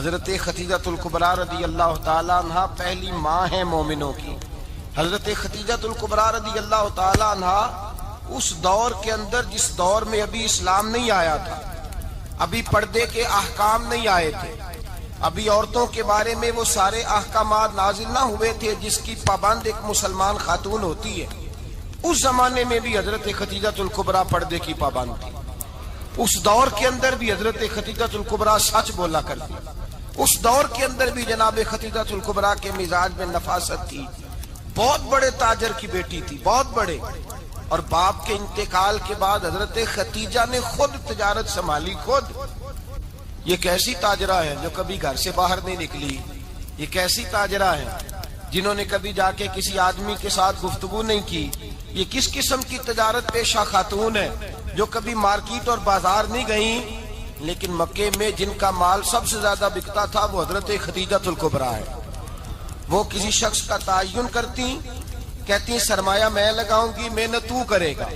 حضرت خدیجہ الکبریٰ رضی اللہ تعالی عنہ پہلی ماں ہیں مومنوں کی۔ حضرت خدیجہ الکبریٰ رضی اللہ تعالی عنہ اس دور کے اندر جس دور میں ابھی اسلام نہیں آیا تھا، ابھی پردے کے احکام نہیں آئے تھے، ابھی عورتوں کے بارے میں وہ سارے احکامات نازل نہ ہوئے تھے جس کی پابند ایک مسلمان خاتون ہوتی ہے، اس زمانے میں بھی حضرت خدیجہ الکبریٰ پردے کی پابند تھی۔ اس دور کے اندر بھی حضرت خدیجہ الکبریٰ سچ بولا کرتی، اس دور کے اندر بھی جناب خدیجہ الکبریٰ کے مزاج میں نفاست تھی۔ بہت بڑے تاجر کی بیٹی تھی، بہت بڑے، اور باپ کے انتقال کے بعد حضرت خدیجہ نے خود تجارت سنبھالی، خود۔ یہ کیسی تاجرہ ہے جو کبھی گھر سے باہر نہیں نکلی؟ یہ کیسی تاجرہ ہے جنہوں نے کبھی جا کے کسی آدمی کے ساتھ گفتگو نہیں کی؟ یہ کس قسم کی تجارت پیشہ خاتون ہے جو کبھی مارکیٹ اور بازار نہیں گئیں؟ لیکن مکے میں جن کا مال سب سے زیادہ بکتا تھا وہ حضرت خدیجہ الکبریٰ ہے۔ وہ کسی شخص کا تعین کرتی، کہتی سرمایہ میں لگاؤں گی، محنت تو کرے گا،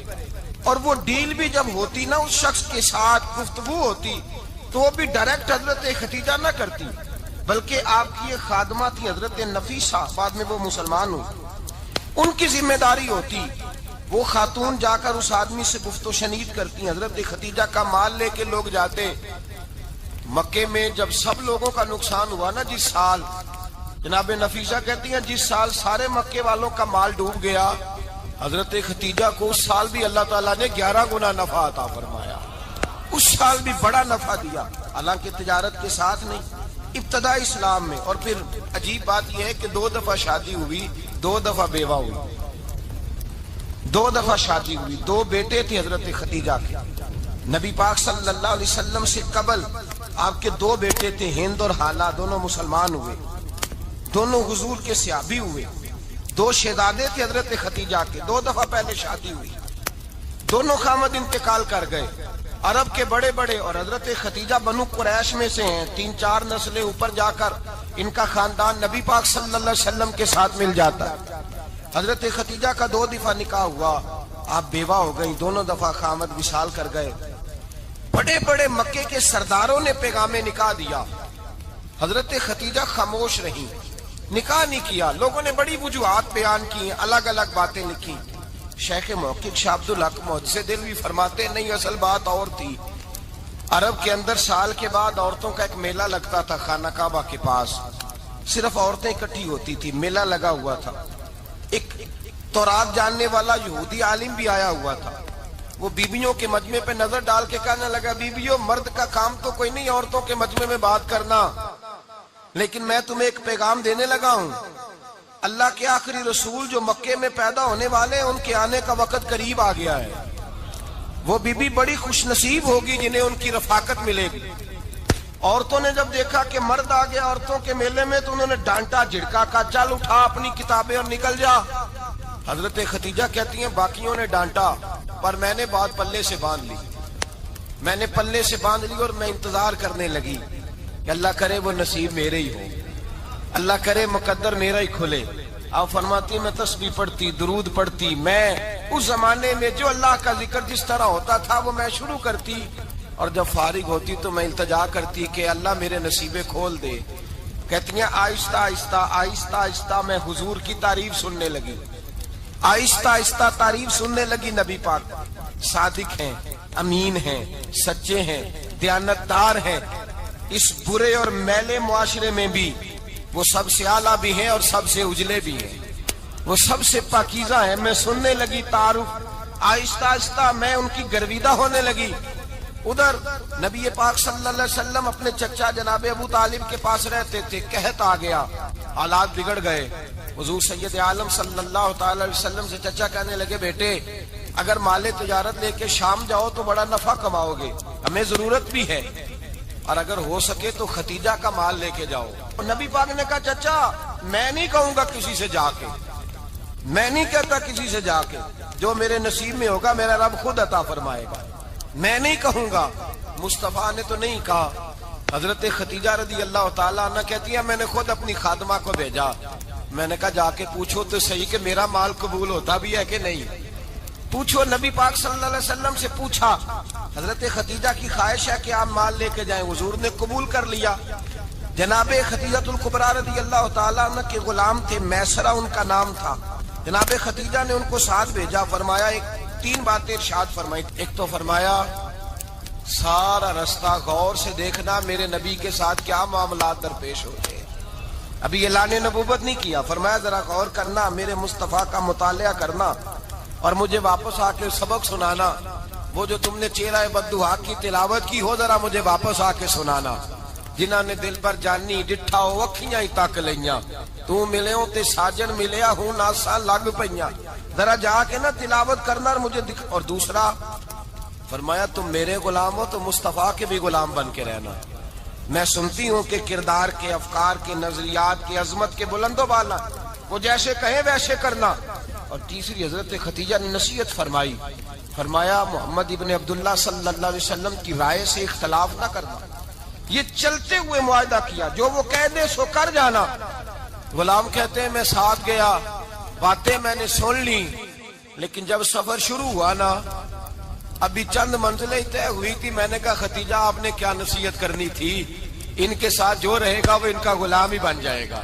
اور وہ ڈیل بھی جب ہوتی نا، اس شخص کے ساتھ گفتگو ہوتی تو وہ بھی ڈائریکٹ حضرت خدیجہ نہ کرتی، بلکہ آپ کی ایک خادمہ تھی حضرت نفیسہ، بعد میں وہ مسلمان ہوئی، ان کی ذمہ داری ہوتی۔ وہ خاتون جا کر اس آدمی سے گفت و شنید کرتی، حضرت خدیجہ کا مال لے کے لوگ جاتے۔ مکے میں جب سب لوگوں کا نقصان ہوا نا، جس سال، جناب نفیسہ کہتی ہیں جس سال سارے مکے والوں کا مال ڈوب گیا، حضرت خدیجہ کو اس سال بھی اللہ تعالیٰ نے 11 گنا نفع عطا فرمایا، اس سال بھی بڑا نفع دیا، حالانکہ تجارت کے ساتھ نہیں، ابتدا اسلام میں۔ اور پھر عجیب بات یہ ہے کہ 2 دفعہ شادی ہوئی، 2 دفعہ بیوہ ہوئی، 2 دفعہ شادی ہوئی، 2 بیٹے تھے حضرت خدیجہ کے۔ نبی پاک صلی اللہ علیہ وسلم سے قبل آپ کے 2 بیٹے تھے، ہند اور حالہ، دونوں مسلمان ہوئے، دونوں حضور کے صحابی ہوئے۔ 2 شہزادے تھے حضرت خدیجہ کے، 2 دفعہ پہلے شادی ہوئی، دونوں خامد انتقال کر گئے، عرب کے بڑے بڑے، اور حضرت خدیجہ بنو قریش میں سے ہیں، 3-4 نسلیں اوپر جا کر ان کا خاندان نبی پاک صلی اللہ علیہ وسلم کے ساتھ مل جاتا ہے۔ حضرت خدیجہ کا 2 دفعہ نکاح ہوا، آپ بیوہ ہو گئی، دونوں دفعہ خامد وصال کر گئے۔ بڑے بڑے مکے کے سرداروں نے پیغام نکاح دیا، حضرت خدیجہ خاموش رہی، نکاح نہیں کیا۔ لوگوں نے بڑی وجوہات بیان کی، الگ الگ باتیں لکھی۔ شیخ محقق شاہ عبدالحق محدث دہلوی فرماتے نہیں، اصل بات اور تھی۔ عرب کے اندر سال کے بعد عورتوں کا ایک میلہ لگتا تھا خانہ کعبہ کے پاس، صرف عورتیں اکٹھی ہوتی تھی، میلہ لگا ہوا تھا۔ ایک تورات جاننے والا یہودی عالم بھی آیا ہوا تھا، وہ بیویوں کے مجمع پہ نظر ڈال کے کہنے لگا، بیویوں، مرد کا کام تو کوئی نہیں عورتوں کے مجمع میں بات کرنا، لیکن میں تمہیں ایک پیغام دینے لگا ہوں۔ اللہ کے آخری رسول جو مکے میں پیدا ہونے والے ہیں، ان کے آنے کا وقت قریب آ گیا ہے۔ وہ بیوی بڑی خوش نصیب ہوگی جنہیں ان کی رفاقت ملے گی۔ عورتوں نے جب دیکھا کہ مرد آ گیا عورتوں کے میلے میں تو انہوں نے ڈانٹا، جھڑکا، کہا چل اٹھا اپنی کتابیں اور نکل جا۔ حضرت خدیجہ کہتی ہیں باقیوں نے ڈانٹا، پر میں نے بات پلے سے باندھ لی، میں نے پلے سے باندھ لی، اور میں انتظار کرنے لگی کہ اللہ کرے وہ نصیب میرے ہی ہو، اللہ کرے مقدر میرا ہی کھلے۔ آپ فرماتی میں تسبیح پڑھتی، درود پڑھتی، میں اس زمانے میں جو اللہ کا ذکر جس طرح ہوتا تھا وہ میں شروع کرتی، اور جب فارغ ہوتی تو میں التجا کرتی کہ اللہ میرے نصیبے کھول دے۔ کہتی ہیں آہستہ آہستہ آہستہ آہستہ میں حضور کی تعریف سننے لگی، آہستہ آہستہ تعریف سننے لگی۔ نبی پاک صادق ہیں، امین ہیں، سچے ہیں، دیانتدار ہیں، اس برے اور میلے معاشرے میں بھی وہ سب سے اعلیٰ بھی ہیں اور سب سے اجلے بھی ہیں، وہ سب سے پاکیزہ ہیں۔ میں سننے لگی تعارف، آہستہ آہستہ میں ان کی گرویدہ ہونے لگی۔ ادھر نبی پاک صلی اللہ علیہ وسلم اپنے چچا جناب ابو طالب کے پاس رہتے تھے، قحط آ گیا، حالات بگڑ گئے۔ حضور سید عالم صلی اللہ تعالی علیہ وسلم سے چچا کہنے لگے، بیٹے اگر مال تجارت لے کے شام جاؤ تو بڑا نفع کماؤ گے، ہمیں ضرورت بھی ہے، اور اگر ہو سکے تو خدیجہ کا مال لے کے جاؤ۔ اور نبی پاک نے کہا چچا میں نہیں کہوں گا کسی سے جا کے، میں نہیں کہتا کسی سے جا کے، جو میرے نصیب میں ہوگا میرا رب خود عطا فرمائے گا، میں نہیں کہوں گا۔ مصطفیٰ نے تو نہیں کہا۔ حضرت خدیجہ رضی اللہ تعالیٰ عنہ کہتی ہے میں نے خود اپنی خادمہ کو بھیجا، میں نے کہا جا کے پوچھو تو صحیح کہ میرا مال قبول ہوتا بھی ہے کہ نہیں، پوچھو۔ نبی پاک صلی اللہ علیہ وسلم سے پوچھا، حضرت خدیجہ کی خواہش ہے کہ آپ مال لے کے جائیں، حضور نے قبول کر لیا۔ جناب خدیجہ الکبریٰ رضی اللہ تعالیٰ عنہ کے غلام تھے، میسرہ ان کا نام تھا۔ جناب خدیجہ نے ان کو ساتھ بھیجا، فرمایا تین باتیں ارشاد فرمائی۔ ایک تو فرمایا سارا رستہ غور سے دیکھنا میرے نبی کے ساتھ کیا معاملات درپیش ہوتے ہیں۔ ابھی اعلان نبوت نہیں کیا، فرمایا ذرا غور کرنا، میرے مصطفیٰ کا مطالعہ کرنا اور مجھے واپس آ کے سبق سنانا۔ وہ جو تم نے چہرہ بددعا کی تلاوت کی ہو، ذرا مجھے واپس آ کے سنانا۔ جنہاں نے دل پر جانی ڈٹھا ہو اکھیاں ہی تک لیاں، تو ملے ہوں تے ساجن ملیا ہوں ناساں لگ پئیاں، ذرا جا کے نا تلاوت کرنا اور مجھے اور دوسرا فرمایا تم میرے غلام ہو تو مصطفیٰ کے بھی غلام بن کے رہنا۔ میں سنتی ہوں کہ کردار کے، افکار کے، نظریات کے، عظمت کے بلند و بالا، وہ جیسے کہیں ویسے کرنا۔ اور تیسری حضرت خدیجہ نے نصیحت فرمائی، فرمایا محمد ابن عبداللہ صلی اللہ علیہ وسلم کی رائے سے اختلاف نہ کرنا۔ یہ چلتے ہوئے معاہدہ کیا، جو وہ کہہ دے سو کر جانا۔ غلام کہتے ہیں میں ساتھ گیا، باتیں میں نے سن لی، لیکن جب سفر شروع ہوا نا، ابھی چند منزلیں طے ہوئی تھی، میں نے کہا خدیجہ آپ نے کیا نصیحت کرنی تھی، ان کے ساتھ جو رہے گا وہ ان کا غلام ہی بن جائے گا،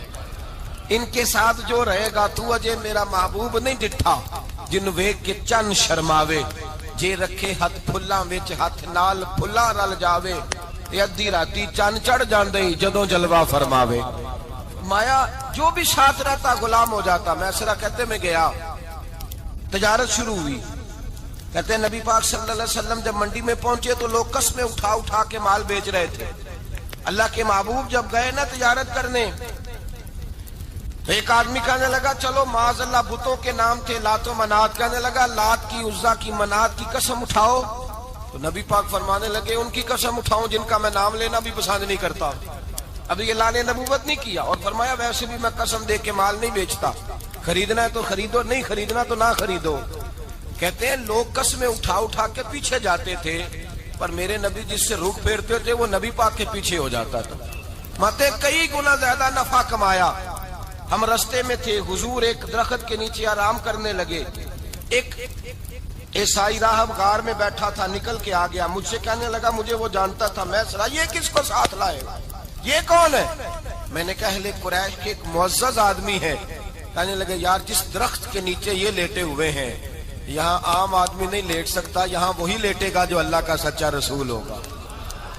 ان کے ساتھ جو رہے گا تو اجے میرا محبوب نہیں ڈٹھا جن ویکھ کے چن شرماوے، جے رکھے ہاتھ پھلاں وچ ہاتھ نال پھلاں رل جاوے، ادھی راتی چن چڑھ جاندے جدوں جلوہ فرماوے۔ مایا جو بھی ساتھ رہتا غلام ہو جاتا۔ میسرہ کہتے میں گیا، تجارت شروع ہوئی۔ کہتے ہیں نبی پاک صلی اللہ علیہ وسلم جب منڈی میں پہنچے تو لوگ قسمیں اٹھا اٹھا کے مال بیچ رہے تھے۔ اللہ کے محبوب جب گئے نا تجارت کرنے تو ایک آدمی کہنے لگا چلو معاذ اللہ بتوں کے نام تھے لات و منات، کہنے لگا لات کی، عزا کی، منات کی قسم اٹھاؤ۔ تو نبی پاک فرمانے لگے ان کی قسم اٹھاؤں جن کا میں نام لینا بھی پسند نہیں کرتا۔ ابھی اعلان نبوت نہیں کیا، اور فرمایا ویسے بھی میں قسم دے کے مال نہیں بیچتا، خریدنا ہے تو خریدو، نہیں خریدنا تو نہ خریدو۔ کہتے ہیں لوگ قسمیں اٹھا اٹھا کے پیچھے جاتے تھے، پر میرے نبی جس سے رخ پھیرتے تھے وہ نبی پاک کے پیچھے ہو جاتا تھا۔ ماتے کئی گنا زیادہ نفع کمایا۔ ہم رستے میں تھے، حضور ایک درخت کے نیچے آرام کرنے لگے، ایک عیسائی راہب غار میں بیٹھا تھا، نکل کے آ گیا، مجھ سے کہنے لگا مجھے وہ جانتا تھا، میں سرا یہ کس کو ساتھ لائے، یہ کون ہے؟ میں نے کہا اہل قریش کے ایک معزز آدمی ہے۔ کہنے لگے یار جس درخت کے نیچے یہ لیٹے ہوئے ہیں یہاں عام آدمی نہیں لیٹ سکتا، یہاں وہی لیٹے گا جو اللہ کا سچا رسول ہوگا،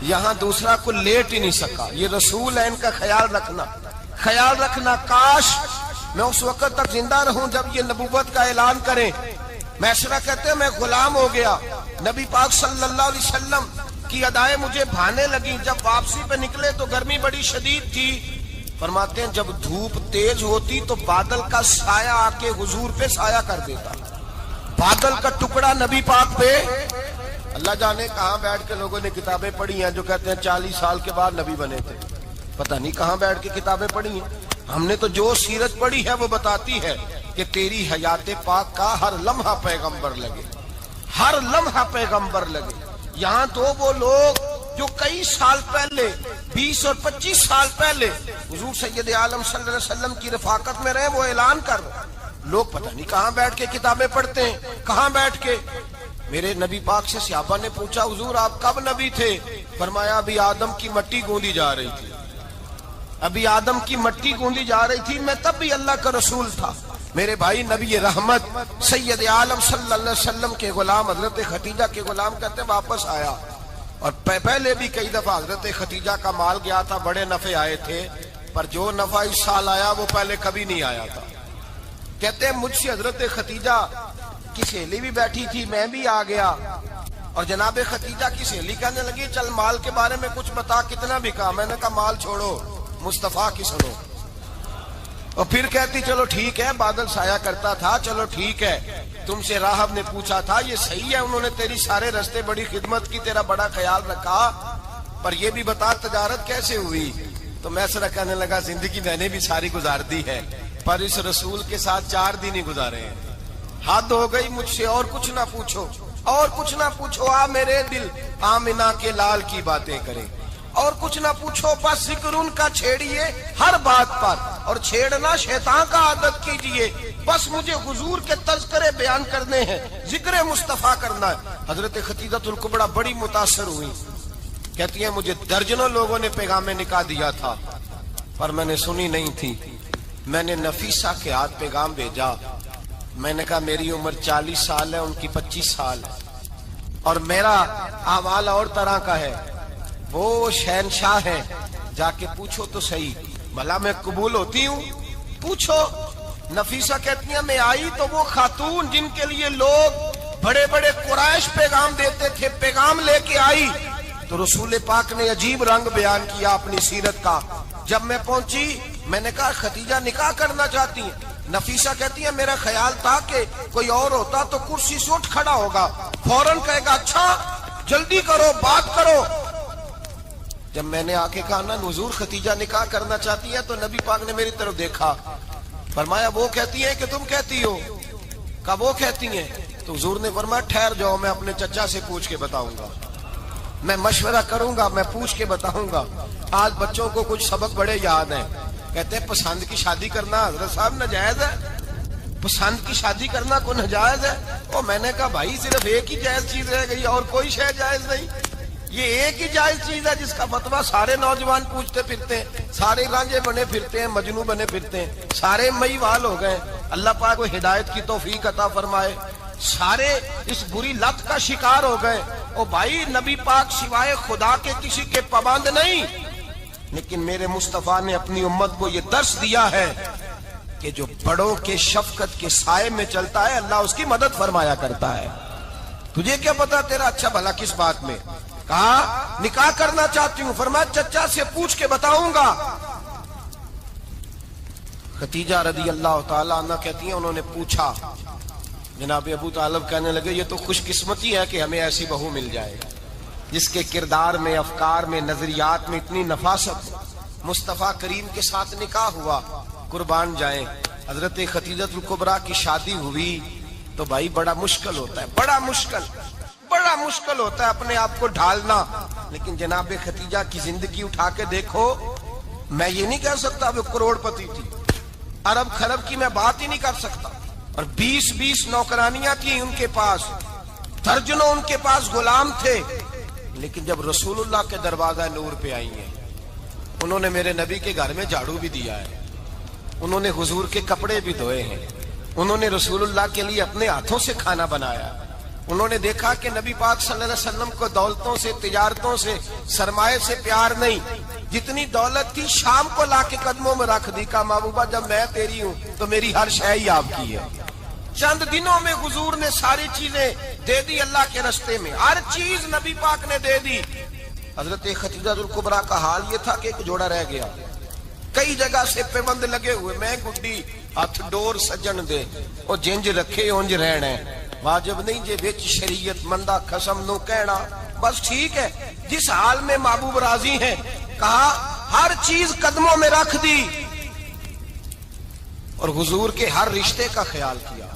یہاں دوسرا کوئی لیٹ ہی نہیں سکا، یہ رسول ہے، ان کا خیال رکھنا، خیال رکھنا۔ کاش میں اس وقت تک زندہ رہوں جب یہ نبوت کا اعلان کریں۔ میسرہ کہتے ہیں میں غلام ہو گیا، نبی پاک صلی اللہ علیہ وسلم کی ادائیں مجھے بھانے لگی۔ جب واپسی پہ نکلے تو گرمی بڑی شدید تھی، فرماتے ہیں جب دھوپ تیز ہوتی تو بادل کا سایہ آ کے حضور پہ سایہ کر دیتا، بادل کا ٹکڑا نبی پاک پہ۔ اللہ جانے کہاں بیٹھ کے لوگوں نے کتابیں پڑھی ہیں جو کہتے ہیں 40 سال کے بعد نبی بنے تھے، پتہ نہیں کہاں بیٹھ کے کتابیں پڑھی ہیں۔ ہم نے تو جو سیرت پڑھی ہے وہ بتاتی ہے کہ تیری حیات پاک کا ہر لمحہ پیغمبر لگے، ہر لمحہ پیغمبر لگے۔ یہاں تو وہ لوگ جو کئی سال پہلے 20 اور 25 سال پہلے حضور سید عالم صلی اللہ علیہ وسلم کی رفاقت میں رہے، وہ اعلان کر رہے، لوگ پتہ نہیں کہاں بیٹھ کے کتابیں پڑھتے ہیں، کہاں بیٹھ کے۔ میرے نبی پاک سے صحابہ نے پوچھا حضور آپ کب نبی تھے؟ فرمایا ابھی آدم کی مٹی گوندی جا رہی تھی، ابھی آدم کی مٹی گوندی جا رہی تھی، میں تب بھی اللہ کا رسول تھا۔ میرے بھائی نبی رحمت سید عالم صلی اللہ علیہ وسلم کے غلام حضرت خدیجہ کے غلام کہتے واپس آیا، اور پہلے بھی کئی دفعہ حضرت خدیجہ کا مال گیا تھا، بڑے نفع آئے تھے، پر جو نفع اس سال آیا وہ پہلے کبھی نہیں آیا تھا۔ کہتے ہیں مجھ سے حضرت خدیجہ کی سہیلی بھی بیٹھی تھی، میں بھی آ گیا، اور جناب خدیجہ کی سہیلی کہنے لگی چل مال کے بارے میں کچھ بتا، کتنا بکا؟ میں نے کہا مال چھوڑو، مصطفیٰ کی سنو۔ اور پھر کہتی چلو ٹھیک ہے، بادل سایہ کرتا تھا، چلو ٹھیک ہے، تم سے راہب نے پوچھا تھا یہ صحیح ہے، انہوں نے تیری سارے رستے بڑی خدمت کی، تیرا بڑا خیال رکھا، پر یہ بھی بتا تجارت کیسے ہوئی؟ تو میسرہ کہنے لگا زندگی میں نے بھی ساری گزار دی ہے، پر اس رسول کے ساتھ 4 دن ہی گزارے ہیں، حد ہو گئی مجھ سے، اور کچھ نہ پوچھو، اور کچھ نہ پوچھو، آ میرے دل آمنہ کے لال کی باتیں کریں، اور کچھ نہ پوچھو، بس ذکر ان کا چھیڑیے ہر بات پر، اور چھیڑنا شیطان کا عادت کیجئے، بس مجھے حضور کے تذکرے بیان کرنے ہیں، ذکر مصطفیٰ کرنا ہے۔ حضرت خدیجہ الکبریٰ بڑی متاثر ہوئی، کہتی ہیں مجھے درجنوں لوگوں نے پیغام نکاح دیا تھا، پر میں نے سنی نہیں تھی. میں نے نفیسہ کے ہاتھ پیغام بھیجا. میں نے کہا میری عمر 40 سال ہے، ان کی 25 سال ہے، اور میرا اعمال اور طرح کا ہے. وہ شہنشاہ ہیں، جا کے پوچھو تو صحیح، بھلا میں قبول ہوتی ہوں؟ پوچھو. نفیسہ کہتی ہیں میں آئی تو وہ خاتون جن کے لیے لوگ بڑے بڑے قریش پیغام دیتے تھے، پیغام لے کے آئی. تو رسول پاک نے عجیب رنگ بیان کیا اپنی سیرت کا. جب میں پہنچی میں نے کہا ختیجہ نکاح کرنا چاہتی ہیں؟ نفیسہ کہتی ہے میرا خیال تھا کہ کوئی اور ہوتا تو کرسی سے اٹھ کھڑا ہوگا، فوراً کہے گا اچھا جلدی کرو بات کرو. جب میں نے آ کے کہا نا حضور ختیجہ نکاح کرنا چاہتی ہے، تو نبی پاک نے میری طرف دیکھا، فرمایا وہ کہتی ہیں کہ تم کہتی ہو؟ کہا وہ کہتی ہیں. تو حضور نے فرمایا ٹھہر جاؤ، میں اپنے چچا سے پوچھ کے بتاؤں گا، میں مشورہ کروں گا، میں پوچھ کے بتاؤں گا. آج بچوں کو کچھ سبق بڑے یاد ہیں. کہتے ہیں پسند کی شادی کرنا حضرت صاحب ناجائز ہے؟ پسند کی شادی کرنا کو ناجائز ہے؟ اور میں نے کہا بھائی صرف ایک ہی جائز چیز رہ گئی، اور کوئی شے جائز نہیں. یہ ایک ہی جائز چیز ہے جس کا فتویٰ سارے نوجوان پوچھتے پھرتے ہیں، سارے رانجے بنے پھرتے ہیں، مجنوں بنے پھرتے ہیں، سارے مئی وال ہو گئے. اللہ پاک کو ہدایت کی توفیق عطا فرمائے. سارے اس بری لت کا شکار ہو گئے. او بھائی نبی پاک سوائے خدا کے کسی کے پابند نہیں، لیکن میرے مصطفیٰ نے اپنی امت کو یہ درس دیا ہے کہ جو بڑوں کے شفقت کے سائے میں چلتا ہے اللہ اس کی مدد فرمایا کرتا ہے. تجھے کیا پتا تیرا اچھا بھلا کس بات میں؟ کہا نکاح کرنا چاہتی ہوں، فرمایا چچا سے پوچھ کے بتاؤں گا. ختیجہ رضی اللہ تعالیٰ عنہ کہتی ہیں انہوں نے پوچھا. جناب ابو طالب کہنے لگے یہ تو خوش قسمتی ہے کہ ہمیں ایسی بہو مل جائے جس کے کردار میں، افکار میں، نظریات میں اتنی نفاست. مصطفیٰ کریم کے ساتھ نکاح ہوا، قربان جائیں. حضرت ختیجہ الکبریٰ کی شادی ہوئی تو بھائی بڑا مشکل ہوتا ہے، بڑا مشکل ہوتا ہے اپنے آپ کو ڈھالنا. لیکن جناب ختیجہ کی زندگی اٹھا کے دیکھو. میں یہ نہیں کہہ سکتا وہ کروڑ پتی تھی، ارب خرب کی میں بات ہی نہیں کر سکتا. اور 20 نوکرانیاں تھیں ان کے پاس، درجنوں ان کے پاس غلام تھے. لیکن جب رسول اللہ کے دروازہ نور پہ آئی ہیں، انہوں نے میرے نبی کے گھر میں جھاڑو بھی دیا ہے، انہوں نے حضور کے کپڑے بھی دھوئے ہیں، انہوں نے رسول اللہ کے لیے اپنے ہاتھوں سے کھانا بنایا. انہوں نے دیکھا کہ نبی پاک صلی اللہ علیہ وسلم کو دولتوں سے، تجارتوں سے، سرمایہ سے پیار نہیں. جتنی دولت تھی شام کو لا کے قدموں میں رکھ دی. کہا محبوبہ جب میں تیری ہوں تو میری ہر شے ہی آپ کی ہے. چند دنوں میں حضور نے ساری چیزیں دے دی اللہ کے رستے میں، ہر چیز نبی پاک نے دے دی. حضرت ختیجہ الکبریٰ کا حال یہ تھا کہ ایک جوڑا رہ گیا، کئی جگہ سے پیبند لگے ہوئے. میں گڈی ہاتھ ڈور سجن دے او جنج رکھے اونج رہنا، واجب نہیں جے وچ شریعت مندہ قسم نو کہنا. بس ٹھیک ہے، جس حال میں محبوب راضی ہیں. کہا ہر چیز قدموں میں رکھ دی اور حضور کے ہر رشتے کا خیال کیا،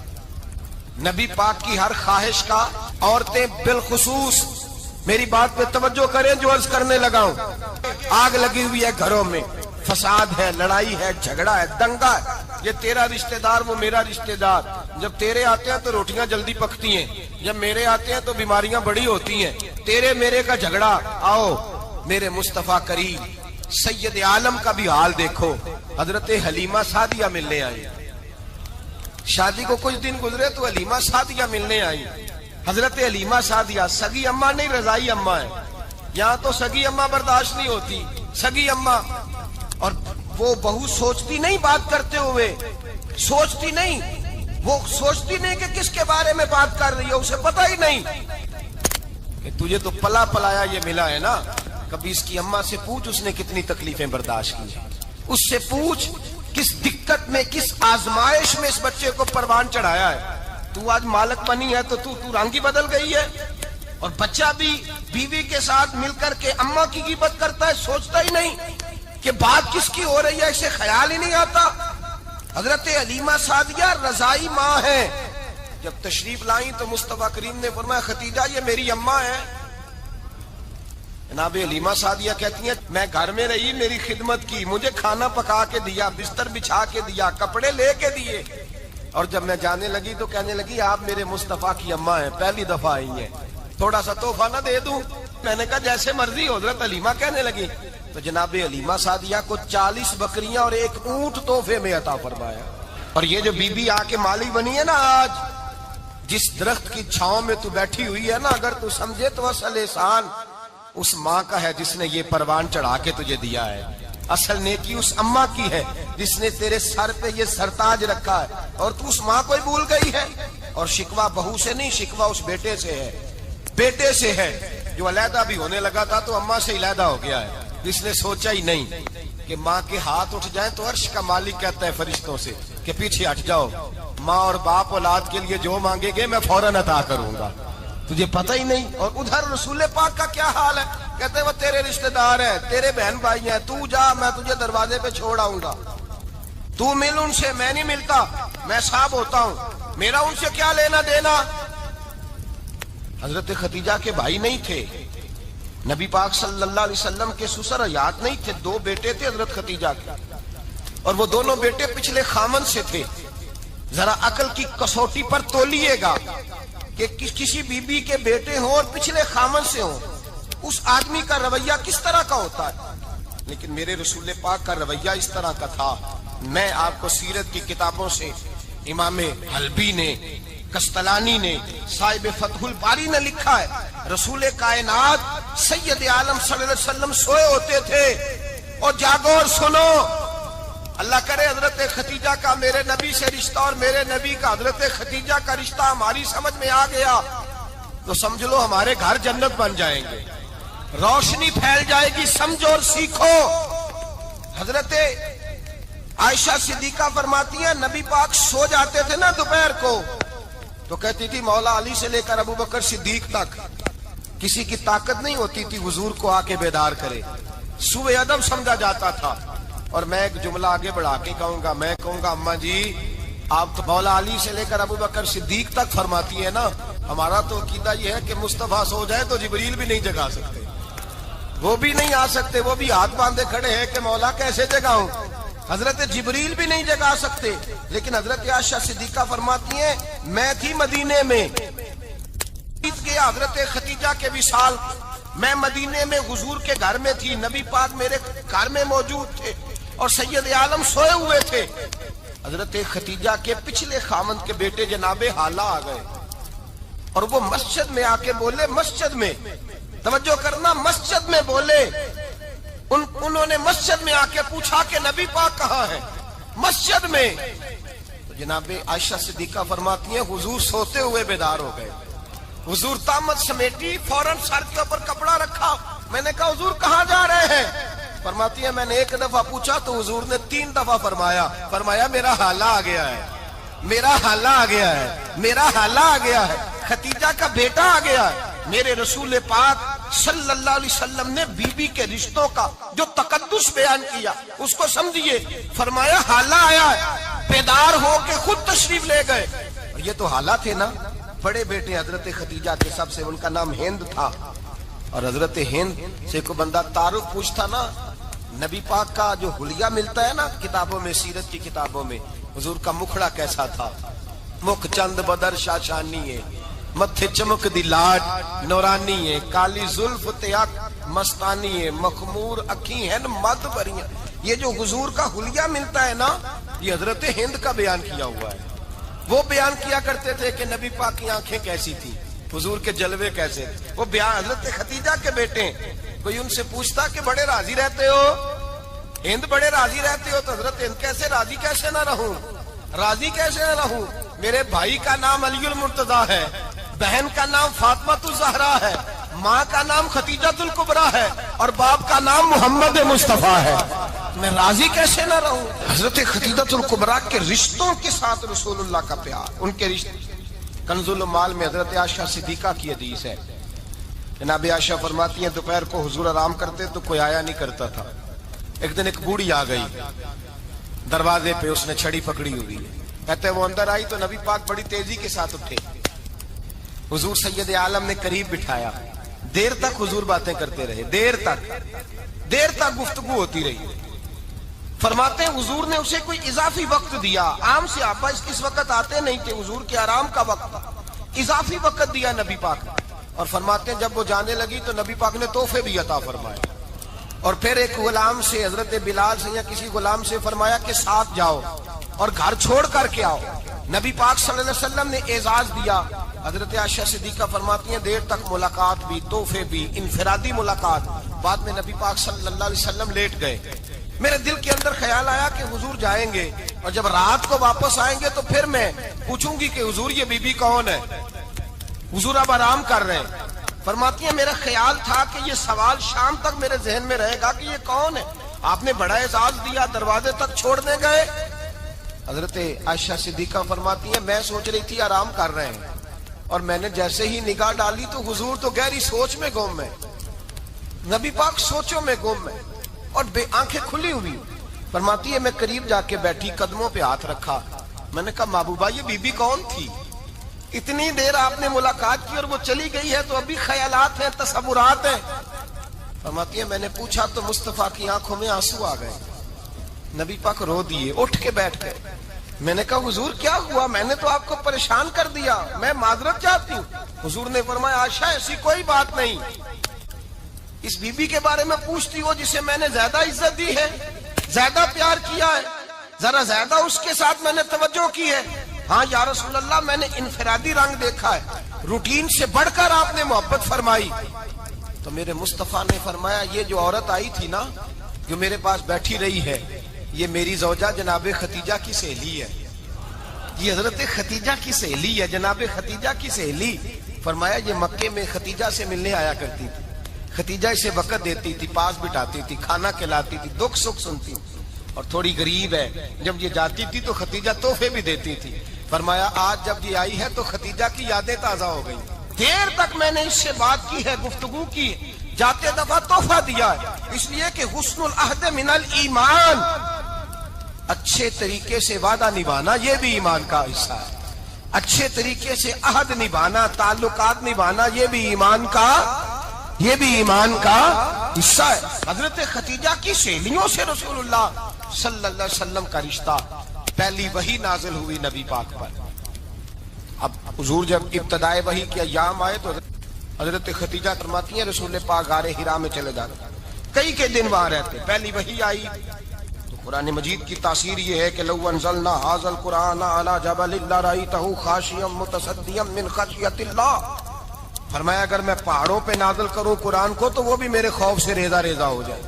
نبی پاک کی ہر خواہش کا. عورتیں بالخصوص میری بات پہ توجہ کریں جو عرض کرنے لگا ہوں. آگ لگی ہوئی ہے گھروں میں، فساد ہے، لڑائی ہے، جھگڑا ہے، دنگا ہے. یہ تیرا رشتہ دار وہ میرا رشتہ دار. جب تیرے آتے ہیں تو روٹیاں جلدی پکتی ہیں، جب میرے آتے ہیں تو بیماریاں بڑی ہوتی ہیں. تیرے میرے کا جھگڑا. آؤ میرے مصطفیٰ کریم سید عالم کا بھی حال دیکھو. حضرت حلیمہ سعدیہ ملنے آئی، شادی کو کچھ دن گزرے تو حلیمہ سعدیہ ملنے آئی. حضرت حلیمہ سعدیہ سگی اماں نہیں، رضائی اماں ہے. یہاں تو سگی اماں برداشت نہیں ہوتی، سگی اماں. اور وہ بہو سوچتی نہیں بات کرتے ہوئے، سوچتی نہیں، وہ سوچتی نہیں کہ کس کے بارے میں بات کر رہی ہے، اسے پتہ ہی نہیں کہ تجھے تو پلا پلایا یہ ملا ہے نا. کبھی اس کی اماں سے پوچھ اس نے کتنی تکلیفیں برداشت کی، اس سے پوچھ کس دقت میں، کس آزمائش میں اس بچے کو پروان چڑھایا ہے. تو آج مالک بنی ہے تو رنگ ہی بدل گئی ہے. اور بچہ بھی بیوی کے ساتھ مل کر کے اماں کی غیبت کرتا ہے، سوچتا ہی نہیں کہ بات کس کی ہو رہی ہے، اسے خیال ہی نہیں آتا. حضرت حلیمہ سعدیہ رضائی ماں ہے. جب تشریف لائیں تو مصطفیٰ کریم نے فرمایا ختیجہ یہ میری اماں ہے. جناب حلیمہ سعدیہ کہتی ہیں میں گھر میں رہی، میری خدمت کی، مجھے کھانا پکا کے دیا، بستر بچھا کے دیا، کپڑے لے کے دیے. اور جب میں جانے لگی تو کہنے لگی آپ میرے مصطفیٰ کی اماں ہیں، پہلی دفعہ آئی ہیں، تھوڑا سا تحفہ نہ دے دوں؟ میں نے کہا جیسے مرضی ہو۔ حضرت حلیمہ کہنے لگی تو جناب حلیمہ سعدیہ کو 40 بکریاں اور 1 اونٹ تحفے میں عطا فرمایا۔ اور یہ جو بی بی آ کے مالی بنی ہے نا آج، جس درخت کی چھاؤں میں تو بیٹھی ہوئی ہے نا، اگر تو سمجھے تو اصل احسان اس ماں کا ہے جس نے یہ پروان چڑھا کے تجھے دیا ہے۔ اصل نیکی اس اماں کی ہے جس نے تیرے سر پہ یہ سرتاج رکھا ہے، اور تو اس ماں کو ہی بھول گئی ہے۔ اور شکوہ بہو سے نہیں، شکوہ اس بیٹے سے ہے، بیٹے سے ہے جو علیحدہ بھی ہونے لگا تھا تو اماں سے علیحدہ ہو گیا ہے، جس نے سوچا ہی نہیں کہ ماں کے ہاتھ اٹھ جائیں تو عرش کا مالک کہتا ہے فرشتوں سے کہ پیچھے ہٹ جاؤ، ماں اور باپ اولاد کے لیے جو مانگے گے میں فوراً عطا کروں گا، تجھے پتہ ہی نہیں۔ اور ادھر رسول پاک کا کیا حال ہے، کہتے ہیں وہ تیرے رشتہ دار ہیں، تیرے بہن بھائی ہیں، تو جا، میں تجھے دروازے پہ چھوڑ آؤں گا، تو مل ان سے، میں نہیں ملتا، میں صاحب ہوتا ہوں، میرا ان سے کیا لینا دینا۔ حضرت خدیجہ کے بھائی نہیں تھے، نبی پاک صلی اللہ علیہ وسلم کے سسر حیات نہیں تھے، 2 بیٹے تھے حضرت خدیجہ کے، اور وہ دونوں بیٹے پچھلے خامن سے تھے۔ ذرا عقل کی کسوٹی پر تولیے گا کہ کسی بی بی کے بیٹے ہوں اور پچھلے خامن سے ہوں، اس آدمی کا رویہ کس طرح کا ہوتا ہے۔ لیکن میرے رسول پاک کا رویہ اس طرح کا تھا۔ میں آپ کو سیرت کی کتابوں سے امام حلبی نے، کستلانی نے، صاحب فتح الباری نے لکھا ہے، رسول کائنات سید عالم صلی اللہ علیہ وسلم سوئے ہوتے تھے اور جاگو اور سنو، اللہ کرے حضرت خدیجہ کا میرے نبی سے رشتہ اور میرے نبی کا حضرت خدیجہ کا رشتہ ہماری سمجھ میں آ گیا تو سمجھ لو ہمارے گھر جنت بن جائیں گے، روشنی پھیل جائے گی، سمجھو اور سیکھو۔ حضرت عائشہ صدیقہ فرماتی ہیں نبی پاک سو جاتے تھے نا دوپہر کو تو کہتی تھی مولا علی سے لے کر ابو بکر صدیق تک کسی کی طاقت نہیں ہوتی تھی حضور کو آ کے بیدار کرے، سوء ادب سمجھا جاتا تھا۔ اور میں ایک جملہ آگے بڑھا کے کہوں گا، میں کہوں گا اماں جی آپ تو مولا علی سے لے کر ابو بکر صدیق تک فرماتی ہے نا، ہمارا تو عقیدہ یہ ہے کہ مصطفیٰ سو جائے تو جبریل بھی نہیں جگا سکتے، وہ بھی نہیں آ سکتے، وہ بھی ہاتھ باندھے کھڑے ہیں کہ مولا کیسے جگاؤں، حضرت جبریل بھی نہیں جگا سکتے۔ لیکن حضرت عائشہ صدیقہ فرماتی ہیں میں تھی مدینے میں حضرت خدیجہ کے وصال، میں مدینے میں حضور کے گھر میں تھی، نبی پاک میرے گھر میں موجود تھے اور سید عالم سوئے ہوئے تھے۔ حضرت خدیجہ کے پچھلے خامند کے بیٹے جناب حالہ آ گئے اور وہ مسجد میں آ کے بولے، مسجد میں توجہ کرنا، مسجد میں بولے، انہوں نے مسجد میں آ کے پوچھا کہ نبی پاک کہاں ہے، مسجد میں۔ تو جناب عائشہ صدیقہ فرماتی ہیں حضور سوتے ہوئے بیدار ہو گئے، حضور طامت سمیٹی، فوراً سر کے اوپر کپڑا رکھا، میں نے کہا حضور کہاں جا رہے ہیں، فرماتی ہے میں نے 1 دفعہ پوچھا تو حضور نے 3 دفعہ فرمایا میرا حالہ آ گیا ہے، میرا حالہ آ گیا ہے، میرا حالہ آ گیا ہے، خدیجہ کا بیٹا آ گیا ہے۔ میرے رسول پاک صلی اللہ علیہ وسلم نے بی بی کے رشتوں کا جو تقدس بیان کیا اس کو سمجھیے، فرمایا حالہ آیا ہے، بیدار ہو کے خود تشریف لے گئے۔ اور یہ تو حالہ تھے نا، بڑے بیٹے حضرت خدیجہ کے سب سے، ان کا نام ہند تھا، اور حضرت ہند سے کوئی بندہ تعارف پوچھتا نا، نبی پاک کا جو حلیہ ملتا ہے نا کتابوں میں، سیرت کی کتابوں میں، حضور کا مکھڑا کیسا تھا، مکھ چند بدر شاشانی ہے، متھے چمک دی لاڈ نورانی ہے، کالی زلف تیاک مستانی ہے، مخمور اکھی ہیں مد بریاں۔ یہ جو حضور کا حلیہ ملتا ہے نا، یہ حضرت ہند کا بیان کیا ہوا ہے۔ وہ بیان کیا کرتے تھے کہ نبی پاک کی آنکھیں کیسی تھی، حضور کے جلوے کیسے، وہ بیان حضرت خدیجہ کے بیٹے۔ کوئی ان سے پوچھتا کہ بڑے راضی رہتے ہو، ہند بڑے راضی رہتے ہو، تو حضرت ہند کیسے راضی کیسے نہ رہوں، راضی کیسے نہ رہوں، میرے بھائی کا نام علی المرتضیٰ ہے، بہن کا نام فاطمہ الزہرا ہے، ماں کا نام خدیجہ الکبریٰ ہے، اور باپ کا نام محمد مصطفیٰ ہے، میں راضی کیسے نہ رہوں۔ حضرت خدیجہ الکبریٰ کے رشتوں کے ساتھ رسول اللہ کا پیار، ان کے رشتے۔ کنز المال میں حضرت عائشہ صدیقہ کی حدیث ہے، جناب عائشہ فرماتی ہیں دوپہر کو حضور آرام کرتے تو کوئی آیا نہیں کرتا تھا، ایک دن ایک بوڑھی آ گئی دروازے پہ، اس نے چھڑی پکڑی ہوئی ہے، کہتے وہ اندر آئی تو نبی پاک بڑی تیزی کے ساتھ اٹھے، حضور سید عالم نے قریب بٹھایا، دیر تک حضور باتیں کرتے رہے، دیر تک گفتگو ہوتی رہی۔ فرماتے ہیں حضور نے اسے کوئی اضافی وقت دیا، عام صحابہ اس وقت آتے نہیں تھے، حضور کے آرام کا وقت تھا، اضافی وقت دیا نبی پاک، اور فرماتے ہیں جب وہ جانے لگی تو نبی پاک نے تحفے بھی عطا فرمائے، اور پھر ایک غلام سے، حضرت بلال سے یا کسی غلام سے فرمایا کہ ساتھ جاؤ اور گھر چھوڑ کر کے آؤ۔ نبی پاک صلی اللہ علیہ وسلم نے اعزاز دیا۔ حضرت عائشہ صدیقہ فرماتی ہیں دیر تک ملاقات بھی، تحفے بھی، انفرادی ملاقات۔ بعد میں نبی پاک صلی اللہ علیہ وسلم لیٹ گئے۔ میرے دل کے اندر خیال آیا کہ حضور جائیں گے اور جب رات کو واپس آئیں گے تو پھر میں پوچھوں گی کہ حضور یہ بی بی کون ہے، حضور اب آرام کر رہے ہیں۔ فرماتی ہیں میرا خیال تھا کہ یہ سوال شام تک میرے ذہن میں رہے گا کہ یہ کون ہے، آپ نے بڑا اعزاز دیا، دروازے تک چھوڑنے گئے۔ حضرت عائشہ صدیقہ فرماتی ہیں میں سوچ رہی تھی آرام کر رہے ہیں، اور میں نے جیسے ہی نگاہ ڈالی تو حضور تو گہری سوچ میں گم ہے، نبی پاک سوچوں میں گم ہے اور آنکھیں کھلی ہوئی۔ فرماتی ہے میں قریب جا کے بیٹھی، قدموں پہ ہاتھ رکھا، میں نے کہا محبوبہ یہ بی بی کون تھی؟ اتنی دیر آپ نے ملاقات کی اور وہ چلی گئی ہے تو ابھی خیالات ہیں، تصورات ہیں۔ فرماتی ہے میں نے پوچھا تو مصطفیٰ کی آنکھوں میں آنسو آ گئے، نبی پاک رو دیے، اٹھ کے بیٹھ گئے۔ میں نے کہا حضور کیا ہوا؟ میں نے تو آپ کو پریشان کر دیا، میں معذرت چاہتی ہوں۔ حضور نے فرمایا عائشہ ایسی کوئی بات نہیں، اس بی بی کے بارے میں پوچھتی ہو جسے میں نے زیادہ عزت دی ہے، زیادہ پیار کیا ہے، ذرا زیادہ اس کے ساتھ میں نے توجہ کی ہے۔ ہاں یا رسول اللہ میں نے انفرادی رنگ دیکھا ہے، روٹین سے بڑھ کر آپ نے محبت فرمائی۔ تو میرے مصطفیٰ نے فرمایا یہ جو عورت آئی تھی نا، جو میرے پاس بیٹھی رہی ہے، یہ میری زوجہ جناب ختیجہ کی سہیلی ہے، یہ حضرت ختیجہ کی سہیلی ہے، جناب ختیجہ کی سہیلی۔ فرمایا یہ مکے میں ختیجہ سے ملنے آیا کرتی تھی، ختیجہ اسے وقت دیتی تھی، پاس بٹھاتی تھی، کھانا کھلاتی تھی، دکھ سکھ سنتی تھی، اور تھوڑی غریب ہے، جب یہ جاتی تھی تو ختیجہ تحفے بھی دیتی تھی۔ فرمایا آج جب یہ آئی ہے تو ختیجہ کی یادیں تازہ ہو گئی، دیر تک میں نے اس سے بات کی ہے، گفتگو کی، جاتے دفعہ تحفہ دیا ہے، اس لیے کہ حسن العہد من الایمان، اچھے طریقے سے وعدہ نبھانا یہ بھی ایمان کا حصہ ہے، اچھے طریقے سے عہد نبھانا، تعلقات نبھانا یہ بھی ایمان کا حصہ ہے۔ حضرت ختیجہ کی سہیلیوں سے رسول اللہ صلی اللہ علیہ وسلم کا رشتہ، پہلی وحی نازل ہوئی نبی پاک پر۔ اب حضور جب ابتدائے وحی کے ایام آئے تو حضرت ختیجہ فرماتی ہیں رسول پاک غار حرا میں چلے جاتے، کئی کے دن وہاں رہتے، پہلی وحی آئی تو قرآن مجید کی تاثیر یہ ہے کہ لو انزلنا ھذا القرآن علی جبل لرأیتہ خاشعا متصدعا من خشیۃ اللہ، فرمایا اگر میں پہاڑوں پہ نازل کروں قرآن کو تو وہ بھی میرے خوف سے ریزہ ریزہ ہو جائے،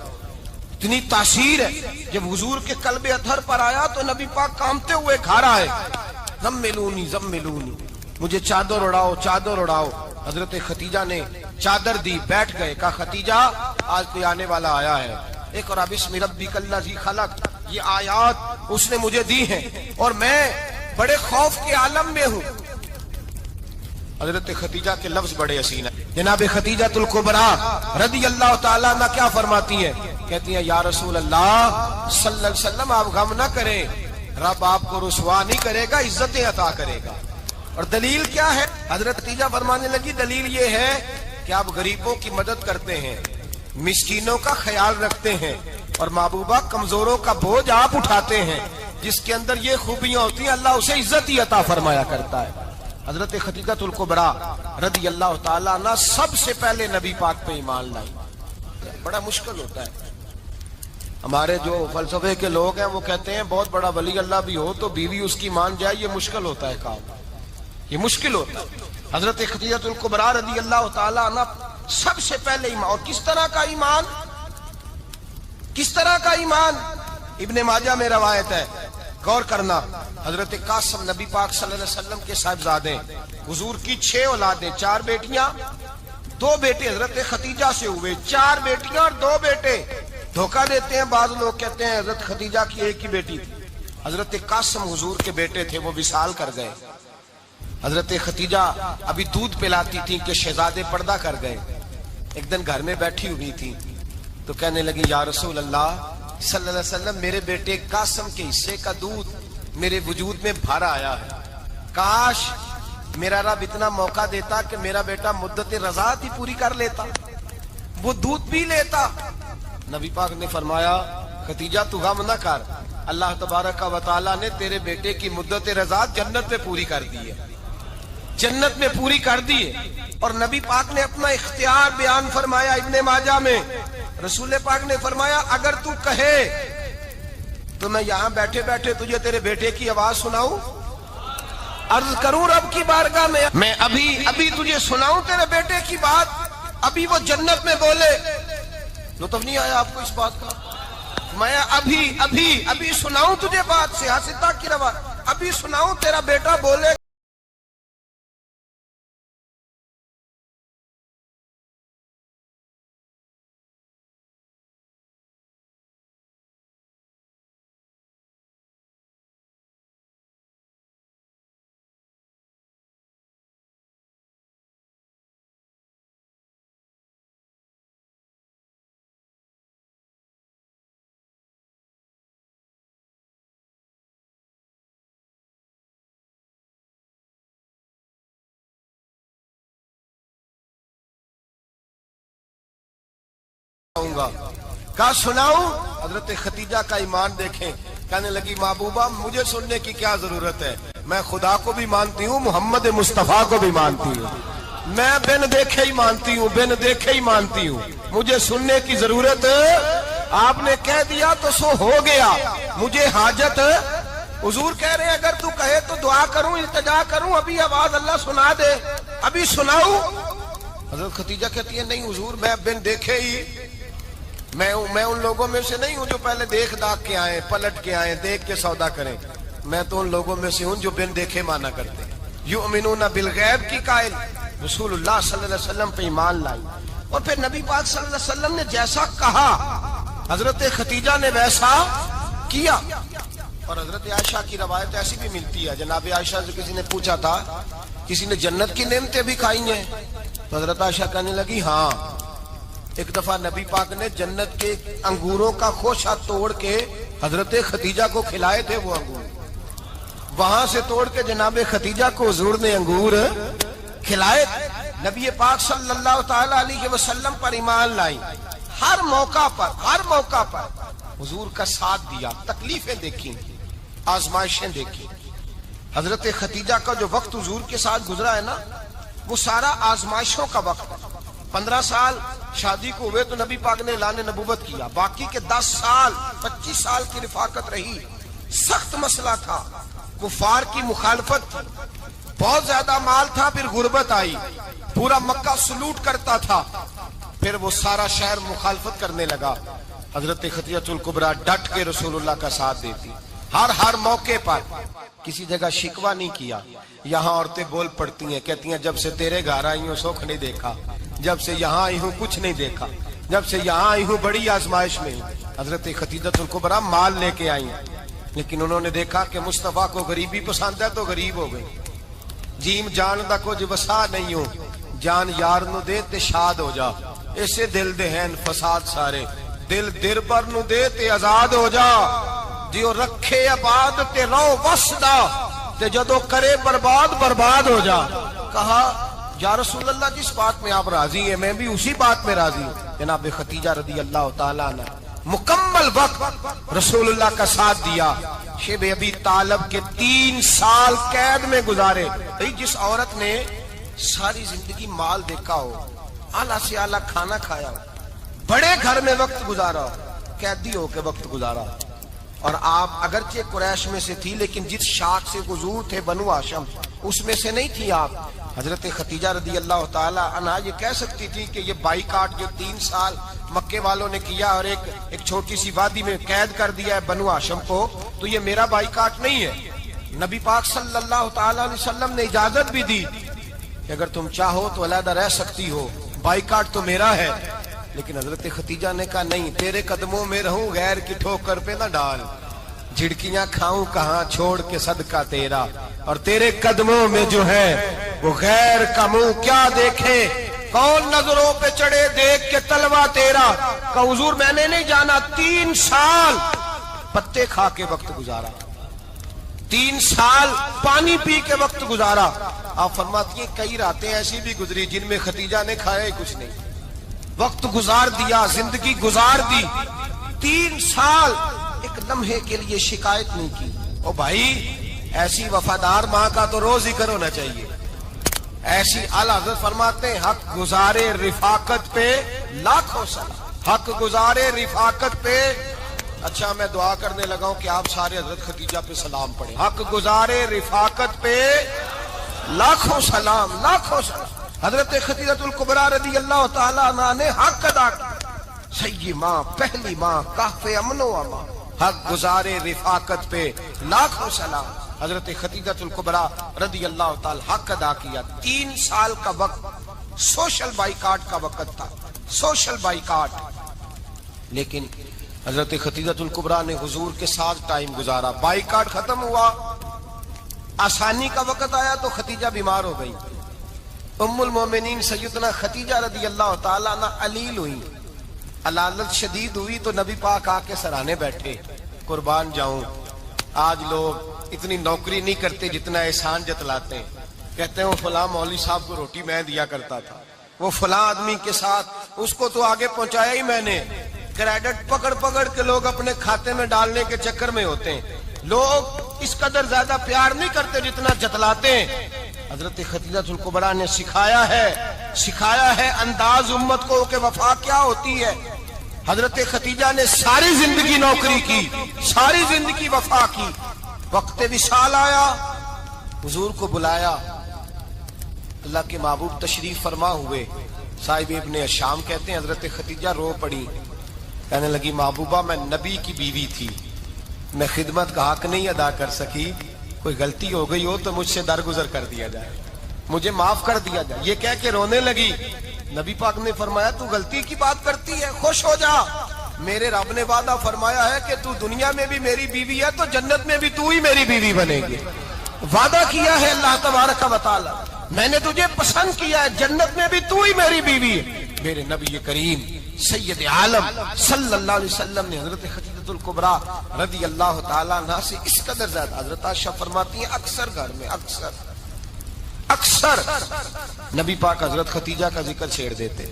اتنی تاثیر ہے۔ جب حضور کے قلب اطہر پر آیا تو نبی پاک کانپتے ہوئے گھر آئے، زملونی زملونی، مجھے چادر اڑاؤ چادر اڑاؤ۔ حضرت ختیجہ نے چادر دی، بیٹھ گئے، کہا ختیجہ آج کوئی آنے والا آیا ہے، ایک اور بسم ربک الذی خلق، یہ آیات اس نے مجھے دی ہیں اور میں بڑے خوف کے عالم میں ہوں۔ حضرت ختیجہ کے لفظ بڑے حسین ہیں، جناب ختیجہ الکبریٰ رضی اللہ تعالیٰ عنہ کیا فرماتی ہیں؟ کہتی ہیں یا رسول اللہ صلی اللہ علیہ وسلم آپ غم نہ کریں، رب آپ کو رسوا نہیں کرے گا، عزتیں عطا کرے گا۔ اور دلیل کیا ہے؟ حضرت ختیجہ فرمانے لگی دلیل یہ ہے کہ آپ غریبوں کی مدد کرتے ہیں، مسکینوں کا خیال رکھتے ہیں، اور محبوبہ کمزوروں کا بوجھ آپ اٹھاتے ہیں، جس کے اندر یہ خوبیاں ہوتی ہیں اللہ اسے عزت ہی عطا فرمایا کرتا ہے۔ حضرت ختیجہ الکبریٰ رضی اللہ تعالیٰ عنہ سب سے پہلے نبی پاک پہ ایمان لائی۔ بڑا مشکل ہوتا ہے، ہمارے جو فلسفے کے لوگ ہیں وہ کہتے ہیں بہت بڑا ولی اللہ بھی ہو تو بیوی اس کی مان جائے، یہ مشکل ہوتا ہے کام، یہ مشکل ہوتا ہے۔ حضرت ختیجہ الکبریٰ رضی اللہ تعالیٰ عنہ سب سے پہلے ایمان، اور کس طرح کا ایمان؟ کس طرح کا ایمان؟ ابن ماجہ میں روایت ہے، غور کرنا، حضرت قاسم نبی پاک صلی اللہ علیہ وسلم کے صاحبزادے، حضور کی 6 اولادیں، 4 بیٹیاں 2 بیٹے حضرت ختیجہ سے ہوئے، 4 بیٹیاں اور 2 بیٹے۔ دھوکہ دیتے ہیں بعض لوگ، کہتے ہیں حضرت ختیجہ کی ایک ہی بیٹی تھی، حضرت قاسم حضور کے بیٹے تھے، وہ وصال کر گئے۔ حضرت ختیجہ ابھی دودھ پلاتی تھی کہ شہزادے پردہ کر گئے۔ ایک دن گھر میں بیٹھی ہوئی تھی تو کہنے لگی یا رسول اللہ صلی اللہ علیہ وسلم میرے بیٹے قاسم کے حصے کا دودھ میرے وجود میں بھر آیا ہے، کاش میرا رب اتنا موقع دیتا کہ میرا بیٹا مدت رضاعت ہی پوری کر لیتا، وہ دودھ پی لیتا۔ نبی پاک نے فرمایا ختیجہ تو غم نہ کر، اللہ تبارک و تعالیٰ نے تیرے بیٹے کی مدت رضاعت جنت میں پوری کر دی ہے، جنت میں پوری کر دی ہے۔ اور نبی پاک نے اپنا اختیار بیان فرمایا ابن ماجہ میں. رسول پاک نے فرمایا اگر تو کہے تو میں یہاں بیٹھے بیٹھے تجھے تیرے بیٹے کی آواز سناؤں, عرض کروں رب کی بارگاہ میں ابھی تجھے سناؤں تیرے بیٹے کی بات, ابھی وہ جنت میں بولے. لطف نہیں آیا آپ کو اس بات کا؟ میں ابھی سناؤں تجھے بات, سیاستہ کی روا, ابھی سناؤں تیرا بیٹا بولے. کہا سناؤں؟ حضرت خدیجہ کا ایمان دیکھیں, کہنے لگی محبوبہ مجھے سننے کی کیا ضرورت ہے, میں خدا کو بھی مانتی ہوں, محمد مصطفیٰ کو بھی مانتی ہوں, میں بن دیکھے ہی مانتی ہوں, مجھے سننے کی ضرورت آپ نے کہہ دیا تو سو ہو گیا, مجھے حاجت. حضور کہہ رہے ہیں اگر تو کہے تو دعا کروں, التجا کروں, ابھی آواز اللہ سنا دے, ابھی سناؤں؟ حضرت خدیجہ کہتی ہے نہیں حضور میں بن دیکھے ہی, میں ان لوگوں میں سے نہیں ہوں جو پہلے دیکھ داکھ کے آئیں, پلٹ کے آئیں, دیکھ کے سودا کریں, میں تو ان لوگوں میں سے ہوں جو بن دیکھے مانا کرتے ہیں. یؤمنون بالغیب کی قائل, رسول اللہ صلی اللہ علیہ وسلم پہ ایمان لائی. اور پھر نبی پاک صلی اللہ علیہ وسلم نے جیسا کہا حضرت خدیجہ نے ویسا کیا. اور حضرت عائشہ کی روایت ایسی بھی ملتی ہے, جناب عائشہ سے کسی نے پوچھا تھا کسی نے جنت کی نعمتیں بھی کھائی ہیں, تو حضرت عائشہ کہنے لگی ہاں, ایک دفعہ نبی پاک نے جنت کے انگوروں کا خوشہ توڑ کے حضرت خدیجہ کو کھلائے تھے. وہ انگور وہاں سے توڑ کے جناب خدیجہ کو حضور نے انگور کھلائے. نبی پاک صلی اللہ تعالی علیہ وسلم پر ایمان لائی, ہر موقع پر حضور کا ساتھ دیا, تکلیفیں دیکھی, آزمائشیں دیکھی. حضرت خدیجہ کا جو وقت حضور کے ساتھ گزرا ہے نا, وہ سارا آزمائشوں کا وقت. 15 سال شادی کو ہوئے تو نبی پاک نے اعلان نبوت کیا, باقی کے 10 سال 25 سال کی رفاقت رہی. سخت مسئلہ تھا, کفار کی مخالفت تھی, بہت زیادہ مال تھا, پھر غربت آئی, پورا مکہ سلوٹ کرتا تھا, پھر وہ سارا شہر مخالفت کرنے لگا. حضرت خدیجہ الکبریٰ ڈٹ کے رسول اللہ کا ساتھ دیتی, ہر موقع پر کسی جگہ شکوہ نہیں کیا. یہاں عورتیں بول پڑتی ہیں, کہتی ہیں جب سے تیرے گھر آئی ہوں سکھ نہیں دیکھا, جب سے یہاں آئی ہوں کچھ نہیں دیکھا, جب سے یہاں آئی ہوں بڑی آزمائش میں ہوں. حضرت خدیجہ الکبریٰ مال لے کے آئی, لیکن انہوں نے دیکھا کہ مصطفیٰ کو غریبی پسند ہے تو غریب ہو گئی. جیم جان دا کچھ وسا نہیں ہو, جان یار نو دے تے شاد ہو جا, ایسے دل دے ہیں فساد سارے, دل دربر نو دے تے آزاد ہو جا, دیو رکھے آباد تے رو وسدا, تے جدو کرے برباد ہو جا. کہا یا رسول اللہ جس بات میں آپ راضی ہیں میں بھی اسی بات میں راضی ہوں. جناب خدیجہ رضی اللہ تعالیٰ عنہ مکمل وقت رسول اللہ کا ساتھ دیا. شیب ابی طالب کے 3 سال قید میں گزارے. جس عورت نے ساری زندگی مال دیکھا ہو, اعلیٰ سے اعلیٰ کھانا کھایا ہو, بڑے گھر میں وقت گزارا ہو, قیدی ہو کے وقت گزارا. اور آپ اگرچہ قریش میں سے تھی لیکن جس شاخ سے حضور تھے بنو ہاشم اس میں سے نہیں تھی آپ. حضرت خدیجہ رضی اللہ تعالی عنہ یہ کہہ سکتی تھی کہ یہ بائیکاٹ جو 3 سال مکے والوں نے کیا اور ایک چھوٹی سی وادی میں قید کر دیا ہے بنو ہاشم کو, تو یہ میرا بائیکاٹ نہیں ہے. نبی پاک صلی اللہ تعالی علیہ وسلم نے اجازت بھی دی کہ اگر تم چاہو تو علیحدہ رہ سکتی ہو, بائیکاٹ تو میرا ہے. لیکن حضرت خدیجہ نے کہا نہیں, تیرے قدموں میں رہوں غیر کی ٹھوکر پہ نہ ڈال, جھڑکیاں کھاؤں کہاں چھوڑ کے صدقہ تیرا, اور تیرے قدموں میں جو ہے وہ غیر کا منہ کیا دیکھے, کون نظروں پہ چڑھے دیکھ کے تلوا تیرا. کہ حضور میں نے نہیں جانا, 3 سال پتے کھا کے وقت گزارا, 3 سال پانی پی کے وقت گزارا. آپ فرماتی ہیں کئی راتیں ایسی بھی گزری جن میں خدیجہ نے کھایا ہی کچھ نہیں, وقت گزار دیا, زندگی گزار دی. 3 سال ایک لمحے کے لیے شکایت نہیں کی. او بھائی ایسی وفادار ماں کا تو روز ذکر ہونا چاہیے, ایسی اعلی حضرت فرماتے ہیں حق گزارے رفاقت پہ لاکھوں سلام، حق گزارے رفاقت پہ. اچھا میں دعا کرنے لگا ہوں کہ آپ سارے حضرت خدیجہ پہ سلام پڑھیں. حق گزارے رفاقت پہ لاکھوں سلام، لاکھوں سلام. حضرت خدیجہ الکبریٰ رضی اللہ تعالیٰ عنہ نے حق ادا کیا. سیدی ماں، پہلی ماں، کہف امن و امان، حق گزارے رفاقت پہ لاکھوں سلام. حضرت خدیجہ الکبریٰ رضی اللہ تعالی حق ادا کیا. 3 سال کا وقت سوشل بائیکاٹ کا وقت تھا، سوشل بائیکاٹ. لیکن حضرت خدیجہ الکبریٰ نے حضور کے ساتھ ٹائم گزارا. بائیکاٹ ختم ہوا، آسانی کا وقت آیا تو خدیجہ بیمار ہو گئی. ام المومنین سیدنا خدیجہ رضی اللہ تعالیٰ عنہ علیل ہوئی، علالت شدید ہوئی تو نبی پاک آ کے سرانے بیٹھے. قربان جاؤں، آج لوگ اتنی نوکری نہیں کرتے جتنا احسان جتلاتے ہیں. کہتے ہیں وہ فلاں مولوی صاحب کو روٹی میں دیا کرتا تھا، وہ فلاں آدمی کے ساتھ اس کو تو آگے پہنچایا ہی میں نے. کریڈٹ پکڑ پکڑ کے لوگ اپنے کھاتے میں ڈالنے کے چکر میں ہوتے ہیں. لوگ اس قدر زیادہ پیار نہیں کرتے جتنا جتلاتے ہیں. حضرت خدیجہ الکبریٰ نے سکھایا ہے انداز امت کو کہ وفا کیا ہوتی ہے. حضرت خدیجہ نے ساری زندگی نوکری کی، ساری زندگی وفا کی. وقت وصال آیا، حضور کو بلایا. اللہ کے محبوب تشریف فرما ہوئے. صاحب ابن الشام کہتے ہیں حضرت خدیجہ رو پڑی، کہنے لگی محبوبہ میں نبی کی بیوی تھی، میں خدمت کا حق نہیں ادا کر سکی، کوئی غلطی ہو گئی ہو تو مجھ سے درگزر کر دیا جائے، مجھے معاف کر دیا جائے. یہ کہہ کے رونے لگی. نبی پاک نے فرمایا تو غلطی کی بات کرتی ہے، خوش ہو جا، میرے رب نے وعدہ فرمایا ہے کہ تو دنیا میں بھی میری بیوی ہے تو جنت میں بھی تو ہی میری بیوی بنے گی. وعدہ کیا ہے اللہ تبارک و تعالی، میں نے تجھے پسند کیا ہے، جنت میں بھی تو ہی میری بیوی ہے. میرے نبی کریم سید عالم صلی اللہ علیہ وسلم نے حضرت خدیجہ الکبریٰ رضی اللہ تعالیٰ عنہ سے اس قدر زیادہ. حضرت عائشہ فرماتی ہیں اکثر گھر میں اکثر نبی پاک حضرت خدیجہ کا ذکر چھیڑ دیتے.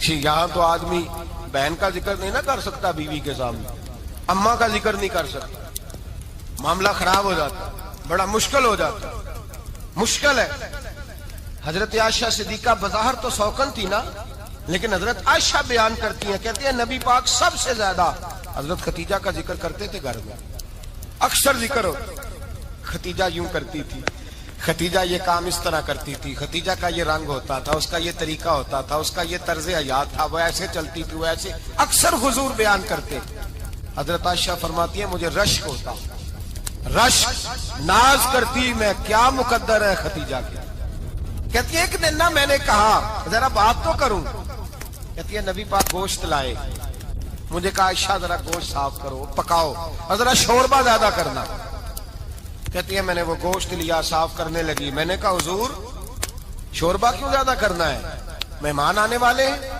یہاں تو آدمی بہن کا ذکر نہیں نہ کر سکتا بیوی کے سامنے، اماں کا ذکر نہیں کر سکتا، معاملہ خراب ہو جاتا، بڑا مشکل ہو جاتا، مشکل ہے. حضرت عائشہ صدیقہ بظاہر تو سوکن تھی نا، لیکن حضرت عائشہ بیان کرتی ہیں، کہتی ہیں نبی پاک سب سے زیادہ حضرت خدیجہ کا ذکر کرتے تھے گھر میں، اکثر ذکر ہو. خدیجہ یوں کرتی تھی، خدیجہ یہ کام اس طرح کرتی تھی، خدیجہ کا یہ رنگ ہوتا تھا، اس کا یہ طریقہ ہوتا تھا، اس کا یہ طرز حیات تھا، وہ ایسے چلتی تھی، وہ ایسے، اکثر حضور بیان کرتے. حضرت عائشہ فرماتی ہیں مجھے رشک ہوتا، رشک، ناز کرتی میں کیا مقدر ہے خدیجہ کے. کہتی ہے ایک دن نا میں نے کہا ذرا بات تو کروں، کہتی ہے نبی پاک گوشت لائے، مجھے کہا عائشہ ذرا گوشت صاف کرو، پکاؤ اور ذرا شوربہ زیادہ کرنا. کہتی ہے میں نے وہ گوشت لیا، صاف کرنے لگی. میں نے کہا حضور شوربہ کیوں زیادہ کرنا ہے، مہمان آنے والے ہیں،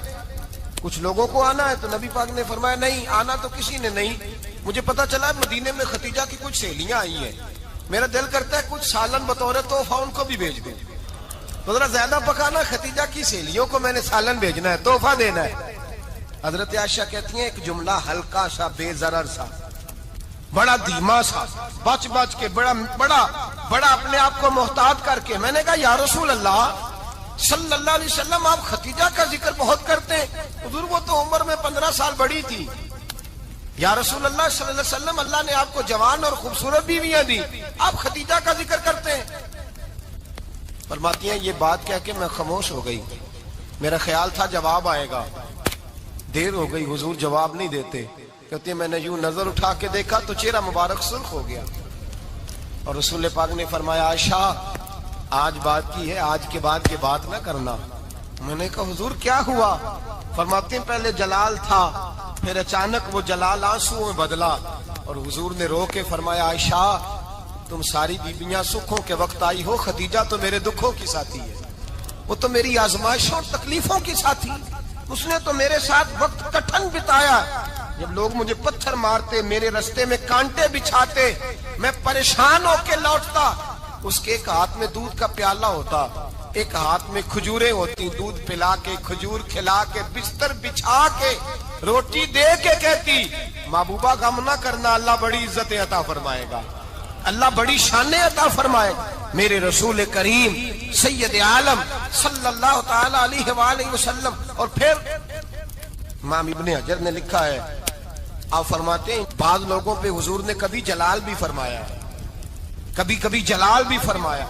کچھ لوگوں کو آنا ہے. تو نبی پاک نے فرمایا نہیں آنا تو کسی نے نہیں، مجھے پتا چلا مدینے میں خدیجہ کی کچھ سہیلیاں آئی ہیں، میرا دل کرتا ہے کچھ سالن بطور تحفہ ان کو بھی بھیج دیں، تو ذرا زیادہ پکانا، خدیجہ کی سہیلیوں کو میں نے سالن بھیجنا ہے، تحفہ دینا ہے. حضرت عائشہ کہتی ہیں ایک جملہ ہلکا سا، بے ضرر سا، بڑا دھیما سا، بچ کے بڑا اپنے آپ کو محتاط کر کے. میں نے کہا یا رسول اللہ صلی اللہ علیہ وسلم آپ خدیجہ کا ذکر بہت کرتے ہیں، حضور وہ تو عمر میں 15 سال بڑی تھی. یا رسول اللہ صلی اللہ علیہ وسلم اللہ نے آپ کو جوان اور خوبصورت بیویاں دی، آپ خدیجہ کا ذکر کرتے ہیں. فرماتی ہیں یہ بات کہہ کے میں خاموش ہو گئی، میرا خیال تھا جواب آئے گا، دیر ہو گئی، حضور جواب نہیں دیتے. کہتے ہیں میں نے یوں نظر اٹھا کے دیکھا تو چہرہ مبارک سرخ ہو گیا، اور رسول پاک نے فرمایا عائشہ آج بات کی ہے، آج کے بعد یہ بات نہ کرنا. میں نے کہا حضور کیا ہوا؟ فرماتے ہیں پہلے جلال تھا، پھر اچانک وہ جلال آنسو میں بدلا، اور حضور نے رو کے فرمایا عائشہ تم ساری بیویاں سکھوں کے وقت آئی ہو، خدیجہ تو میرے دکھوں کی ساتھی ہے، وہ تو میری آزمائشوں اور تکلیفوں کی ساتھی، اس نے تو میرے ساتھ وقت کٹھن بتایا. جب لوگ مجھے پتھر مارتے، میرے رستے میں کانٹے بچھاتے، میں پریشان ہو کے لوٹتا، اس کے ایک ہاتھ میں دودھ کا پیالہ ہوتا، ایک ہاتھ میں کھجوریں ہوتی، دودھ پلا کے، کھجور کھلا کے، بستر بچھا کے، روٹی دے کے کہتی محبوبہ غم نہ کرنا، اللہ بڑی عزتیں عطا فرمائے گا، اللہ بڑی شانیں عطا فرمائے گا. میرے رسول کریم سید عالم صلی اللہ تعالی علیہ وآلہ وسلم. اور پھر امام ابن حجر نے لکھا ہے، آپ فرماتے ہیں بعض لوگوں پہ حضور نے کبھی جلال بھی فرمایا، کبھی کبھی جلال بھی فرمایا،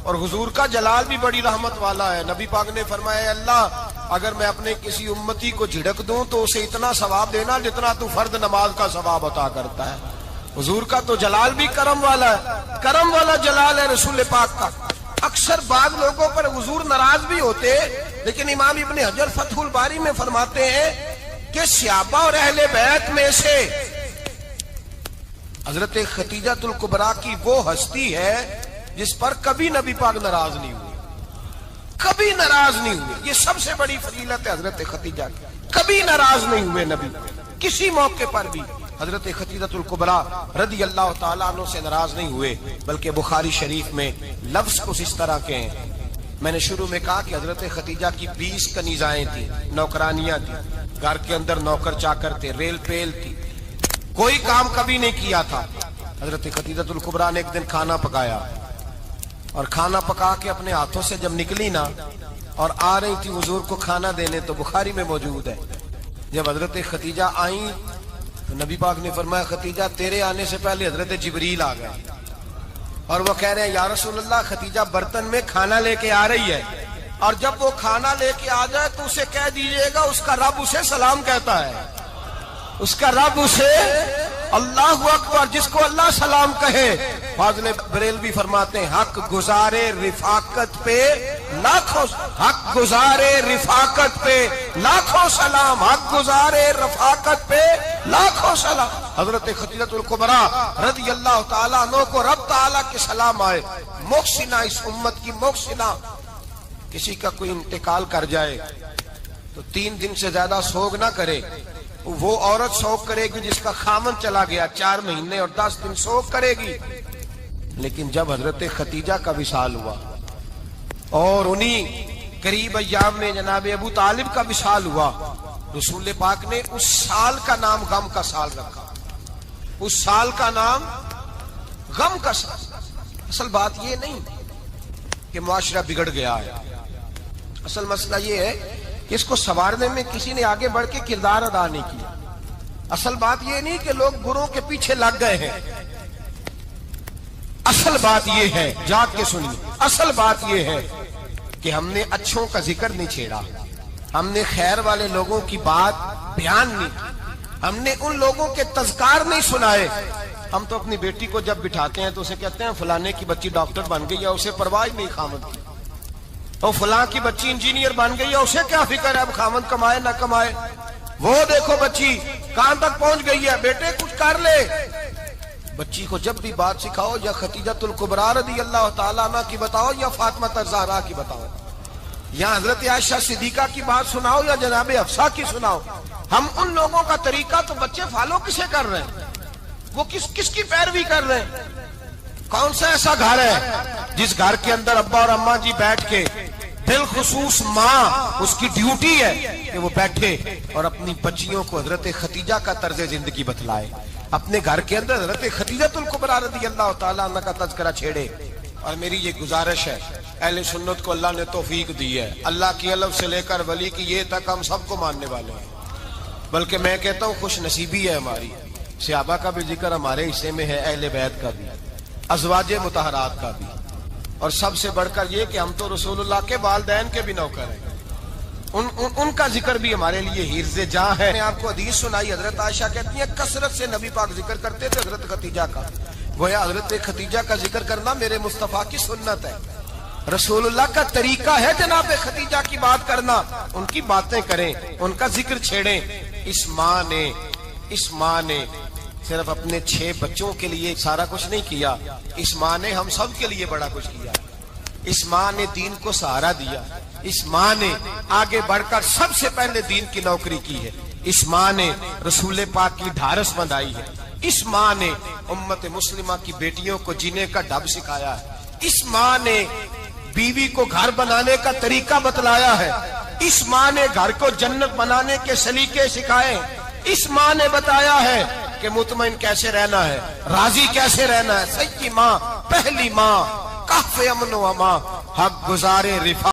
اور حضور کا جلال بھی بڑی رحمت والا ہے. نبی پاک نے فرمایا اللہ اگر میں اپنے کسی امتی کو جھڑک دوں تو اسے اتنا ثواب دینا جتنا تو فرد نماز کا ثواب عطا کرتا ہے. حضور کا تو جلال بھی کرم والا ہے، کرم والا جلال ہے رسول پاک کا. اکثر بعض لوگوں پر حضور ناراض بھی ہوتے، لیکن امام ابن حجر فتح الباری میں فرماتے ہیں کہ صحابہ اور اہل بیت میں سے حضرت ختیجہ الکبریٰ کی وہ ہستی ہے جس پر کبھی نبی پاک ناراض نہیں ہوئے، کبھی ناراض نہیں ہوئے. یہ سب سے بڑی فضیلت ہے حضرت ختیجہ کی. کبھی ناراض نہیں ہوئے نبی، کسی موقع پر بھی حضرت ختیجہ الکبریٰ رضی اللہ تعالیٰ عنہ سے ناراض نہیں ہوئے. بلکہ بخاری شریف میں لفظ کچھ اس طرح کے ہیں. میں نے شروع میں کہا کہ حضرت ختیجہ کی 20 کنیزائیں تھیں، نوکرانیاں تھیں، گھر کے اندر نوکر چاکر تھے، ریل پیل تھی، کوئی کام کبھی نہیں کیا تھا. حضرت ختیجہ الکبریٰ نے ایک دن کھانا پکایا، اور کھانا پکا کے اپنے ہاتھوں سے جب نکلی نا اور آ رہی تھی حضور کو کھانا دینے، تو بخاری میں موجود ہے جب حضرت ختیجہ آئیں تو نبی پاک نے فرمایا ختیجہ تیرے آنے سے پہلے حضرت جبریل آ گئے، اور وہ کہہ رہے ہیں یا رسول اللہ ختیجہ برتن میں کھانا لے کے آ رہی ہے، اور جب وہ کھانا لے کے آ جائے تو اسے کہہ دیجئے گا اس کا رب اسے سلام کہتا ہے، اس کا رب اسے اللہ اکبر، جس کو اللہ سلام کہے. فاضل بریلوی فرماتے ہیں حق گزارے رفاقت پہ لاکھوں، حق گزارے رفاقت پہ لاکھوں سلام، حق گزارے رفاقت پہ لاکھوں سلام. حضرت ختیجہ الکبریٰ رضی اللہ تعالیٰ عنہ کو رب تعالیٰ کے سلام آئے. محسنہ، اس امت کی محسنہ. کسی کا کوئی انتقال کر جائے تو 3 دن سے زیادہ سوگ نہ کرے. وہ عورت سوگ کرے گی جس کا خامن چلا گیا، 4 مہینے اور 10 دن سوگ کرے گی. لیکن جب حضرت ختیجہ کا وصال ہوا اور انہی قریب ایام میں جناب ابو طالب کا وصال ہوا، رسول پاک نے اس سال کا نام غم کا سال رکھا. اس سال کا نام غم کا سال. اصل بات یہ نہیں کہ معاشرہ بگڑ گیا ہے، اصل مسئلہ یہ ہے کہ اس کو سنوارنے میں کسی نے آگے بڑھ کے کردار ادا نہیں کیا. اصل بات یہ نہیں کہ لوگ بروں کے پیچھے لگ گئے ہیں. اصل بات یہ ہے، جاگ کے سنیے، اصل بات یہ ہے کہ ہم نے اچھوں کا ذکر نہیں چھیڑا، ہم نے خیر والے لوگوں کی بات بیان نہیں کی، ہم نے ان لوگوں کے تذکار نہیں سنائے. ہم تو اپنی بیٹی کو جب بٹھاتے ہیں تو اسے کہتے ہیں فلانے کی بچی ڈاکٹر بن گئی ہے، اسے پرواہ نہیں خامد کی. اور فلاں کی بچی انجینئر بن گئی ہے، اسے کیا فکر ہے اب خامد کمائے نہ کمائے. وہ دیکھو بچی کہاں تک پہنچ گئی ہے، بیٹے کچھ کر لے. بچی کو جب بھی بات سکھاؤ یا ختیجہ الکبریٰ رضی اللہ تعالیٰ عنہ کی بتاؤ یا فاطمہ الزہرا کی بتاؤ، یا حضرت عائشہ صدیقہ کی بات سناؤ یا جناب حفصہ کی سناؤ. ہم ان لوگوں کا طریقہ تو بچے فالو کسے کر رہے ہیں، وہ کس کی پیروی کر رہے ہیں. کون سا ایسا گھر ہے جس گھر کے اندر ابا اور اماں جی بیٹھ کے، بالخصوص ماں اس کی ڈیوٹی ہے کہ وہ بیٹھے اور اپنی بچیوں کو حضرت ختیجہ کا طرز زندگی بتلائے، اپنے گھر کے اندر حضرت ختیجہ الکبریٰ رضی اللہ تعالیٰ عنہ کا تذکرہ چھیڑے. اور میری یہ گزارش ہے، اہل سنت کو اللہ نے توفیق دی ہے، اللہ کی الف سے لے کر ولی کی یہ تک ہم سب کو ماننے والے ہیں. بلکہ میں کہتا ہوں خوش نصیبی ہے ہماری، صحابہ کا بھی ذکر ہمارے حصے میں ہے، اہل بیت کا بھی، ازواج مطہرات کا بھی، اور سب سے بڑھ کر یہ کہ ہم تو رسول اللہ کے والدین کے بھی نوکر ہیں، ان کا ذکر بھی ہمارے لیے حرز جاں ہے. میں آپ کو حدیث سنائی، حضرت عائشہ کہتی ہیں کثرت سے نبی پاک ذکر کرتے تھے حضرت ختیجہ کا. گویا حضرت ختیجہ کا ذکر کرنا میرے مصطفیٰ کی سنت ہے، رسول اللہ کا طریقہ ہے جناب ختیجہ کی بات کرنا. ان کی باتیں کریں، ان کا ذکر چھیڑیں. اس ماں نے صرف اپنے 6 بچوں کے لیے سارا کچھ نہیں کیا، اس ماں نے ہم سب کے لیے بڑا کچھ کیا. اس ماں نے دین کو سہارا دیا، اس ماں نے آگے بڑھ کر سب سے پہلے دین کی نوکری کی ہے، اس ماں نے رسول پاک کی ڈھارس بندھائی ہے، اس ماں نے امت مسلمہ کی بیٹیوں کو جینے کا ڈھب سکھایا ہے، اس ماں نے بیوی کو گھر بنانے کا طریقہ بتلایا ہے، اس ماں نے گھر کو جنت بنانے کے سلیقے سکھائے، اس ماں نے بتایا ہے کہ مطمئن کیسے رہنا ہے، راضی کیسے رہنا ہے. سچی ماں، پہلی ماں کہف امن و اما، حق گزارے رفا